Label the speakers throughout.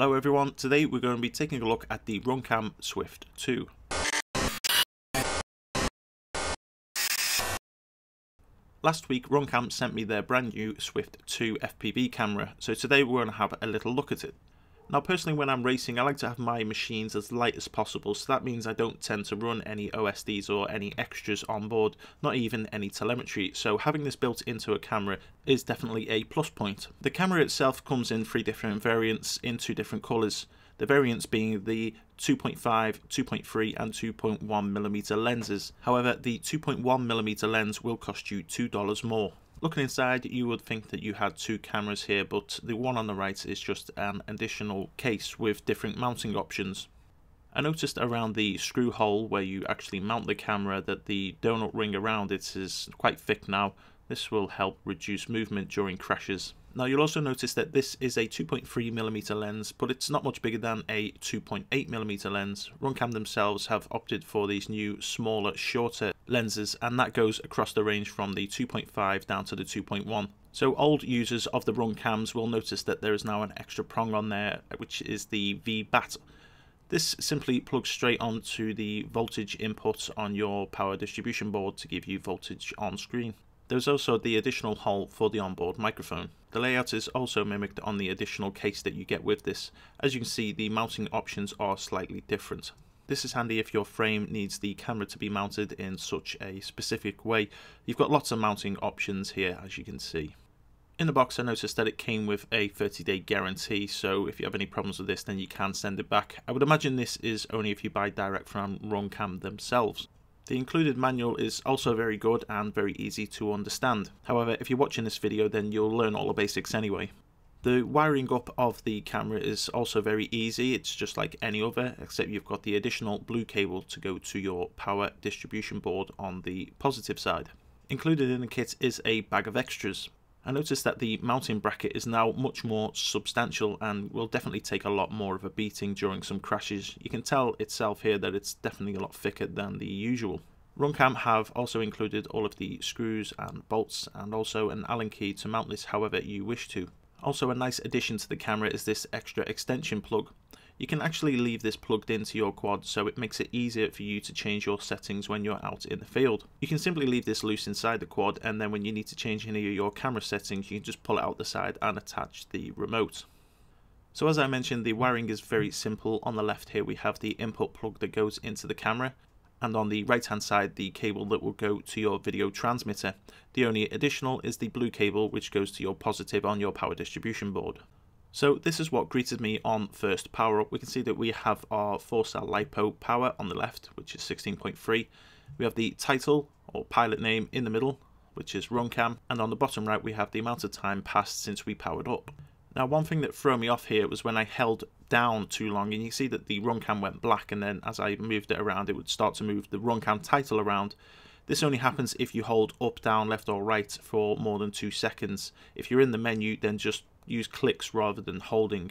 Speaker 1: Hello everyone, today we're going to be taking a look at the RunCam Swift 2. Last week RunCam sent me their brand new Swift 2 FPV camera, so today we're going to have a little look at it. Now personally, when I'm racing I like to have my machines as light as possible, so that means I don't tend to run any OSDs or any extras on board, not even any telemetry, so having this built into a camera is definitely a plus point. The camera itself comes in 3 different variants in 2 different colours, the variants being the 2.5, 2.3 and 2.1mm lenses. However, the 2.1mm lens will cost you $2 more. Looking inside, you would think that you had 2 cameras here, but the one on the right is just an additional case with different mounting options. I noticed around the screw hole where you actually mount the camera that the donut ring around it is quite thick now. This will help reduce movement during crashes. Now you'll also notice that this is a 2.3mm lens, but it's not much bigger than a 2.8mm lens. RunCam themselves have opted for these new smaller, shorter lenses, and that goes across the range from the 2.5 down to the 2.1. So old users of the RunCams will notice that there is now an extra prong on there, which is the V-BAT. This simply plugs straight onto the voltage input on your power distribution board to give you voltage on screen. There's also the additional hole for the onboard microphone. The layout is also mimicked on the additional case that you get with this. As you can see, the mounting options are slightly different. This is handy if your frame needs the camera to be mounted in such a specific way. You've got lots of mounting options here, as you can see. In the box I noticed that it came with a 30-day guarantee, so if you have any problems with this then you can send it back. I would imagine this is only if you buy direct from RunCam themselves. The included manual is also very good and very easy to understand. However, if you're watching this video then you'll learn all the basics anyway. The wiring up of the camera is also very easy. It's just like any other, except you've got the additional blue cable to go to your power distribution board on the positive side. Included in the kit is a bag of extras. I noticed that the mounting bracket is now much more substantial and will definitely take a lot more of a beating during some crashes. You can tell itself here that it's definitely a lot thicker than the usual. RunCam have also included all of the screws and bolts and also an Allen key to mount this however you wish to. Also a nice addition to the camera is this extra extension plug. You can actually leave this plugged into your quad, so it makes it easier for you to change your settings when you're out in the field. You can simply leave this loose inside the quad, and then when you need to change any of your camera settings you can just pull it out the side and attach the remote. So as I mentioned, the wiring is very simple. On the left here we have the input plug that goes into the camera, and on the right hand side the cable that will go to your video transmitter. The only additional is the blue cable which goes to your positive on your power distribution board. So this is what greeted me on first power up. We can see that we have our 4-cell LiPo power on the left, which is 16.3. We have the title or pilot name in the middle, which is RunCam, and on the bottom right we have the amount of time passed since we powered up. Now one thing that threw me off here was when I held down too long, and you see that the RunCam went black, and then as I moved it around it would start to move the RunCam title around. This only happens if you hold up, down, left or right for more than 2 seconds. If you're in the menu then just use clicks rather than holding.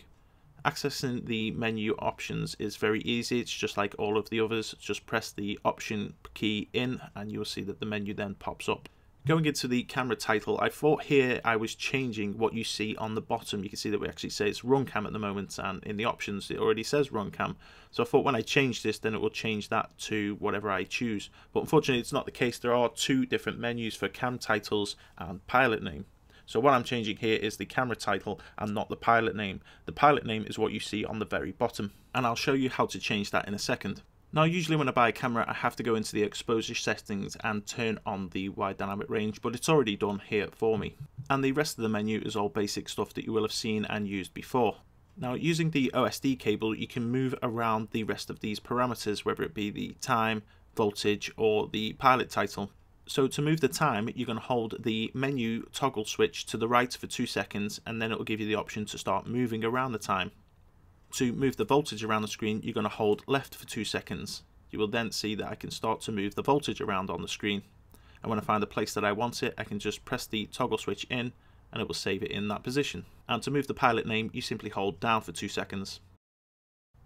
Speaker 1: Accessing the menu options is very easy. It's just like all of the others. Just press the option key in and you'll see that the menu then pops up. Going into the camera title, I thought here I was changing what you see on the bottom. You can see that we actually say it's RunCam at the moment, and in the options it already says RunCam. So I thought when I change this then it will change that to whatever I choose. But unfortunately it's not the case. There are 2 different menus for cam titles and pilot name. So what I'm changing here is the camera title and not the pilot name. The pilot name is what you see on the very bottom, and I'll show you how to change that in a second. Now usually when I buy a camera I have to go into the exposure settings and turn on the wide dynamic range, but it's already done here for me. And the rest of the menu is all basic stuff that you will have seen and used before. Now using the OSD cable you can move around the rest of these parameters, whether it be the time, voltage or the pilot title. So to move the time you're going to hold the menu toggle switch to the right for 2 seconds, and then it will give you the option to start moving around the time. To move the voltage around the screen you're going to hold left for 2 seconds. You will then see that I can start to move the voltage around on the screen, and when I find the place that I want it I can just press the toggle switch in and it will save it in that position. And to move the pilot name you simply hold down for 2 seconds.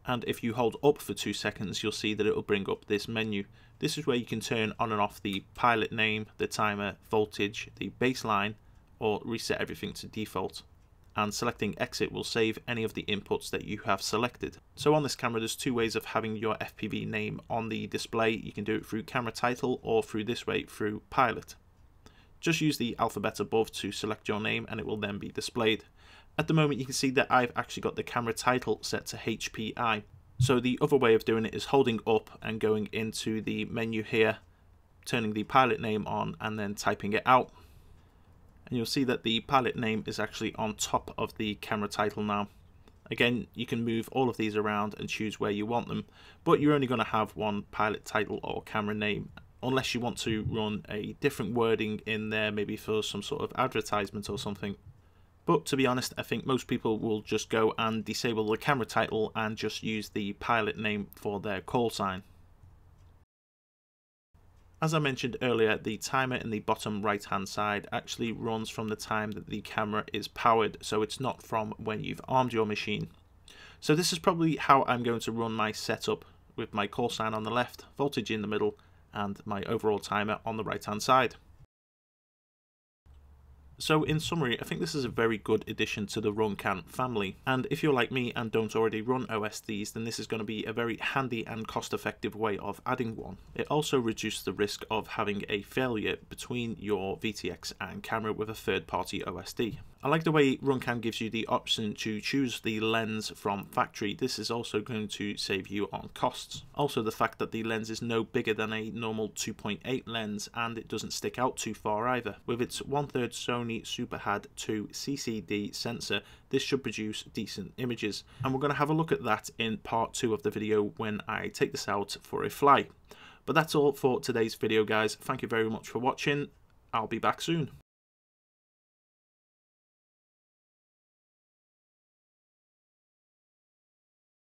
Speaker 1: And if you hold up for 2 seconds you'll see that it will bring up this menu. This is where you can turn on and off the pilot name, the timer, voltage, the baseline, or reset everything to default. and selecting exit will save any of the inputs that you have selected. So on this camera there's two ways of having your FPV name on the display. You can do it through camera title or through this way through pilot. Just use the alphabet above to select your name and it will then be displayed. At the moment you can see that I've actually got the camera title set to HPI. So the other way of doing it is holding up and going into the menu here, turning the pilot name on and then typing it out. And you'll see that the pilot name is actually on top of the camera title now. Again, you can move all of these around and choose where you want them, but you're only going to have one pilot title or camera name, unless you want to run a different wording in there, maybe for some sort of advertisement or something. But to be honest, I think most people will just go and disable the camera title and just use the pilot name for their call sign. As I mentioned earlier, the timer in the bottom right hand side actually runs from the time that the camera is powered, so it's not from when you've armed your machine. So this is probably how I'm going to run my setup, with my call sign on the left, voltage in the middle, and my overall timer on the right hand side. So in summary, I think this is a very good addition to the RunCam family, and if you're like me and don't already run OSDs, then this is going to be a very handy and cost-effective way of adding one. It also reduces the risk of having a failure between your VTX and camera with a third-party OSD. I like the way RunCam gives you the option to choose the lens from factory. This is also going to save you on costs. Also the fact that the lens is no bigger than a normal 2.8 lens and it doesn't stick out too far either. With its 1/3 Sony SuperHAD 2 CCD sensor, this should produce decent images. And we're going to have a look at that in part 2 of the video when I take this out for a fly. But that's all for today's video, guys. Thank you very much for watching. I'll be back soon.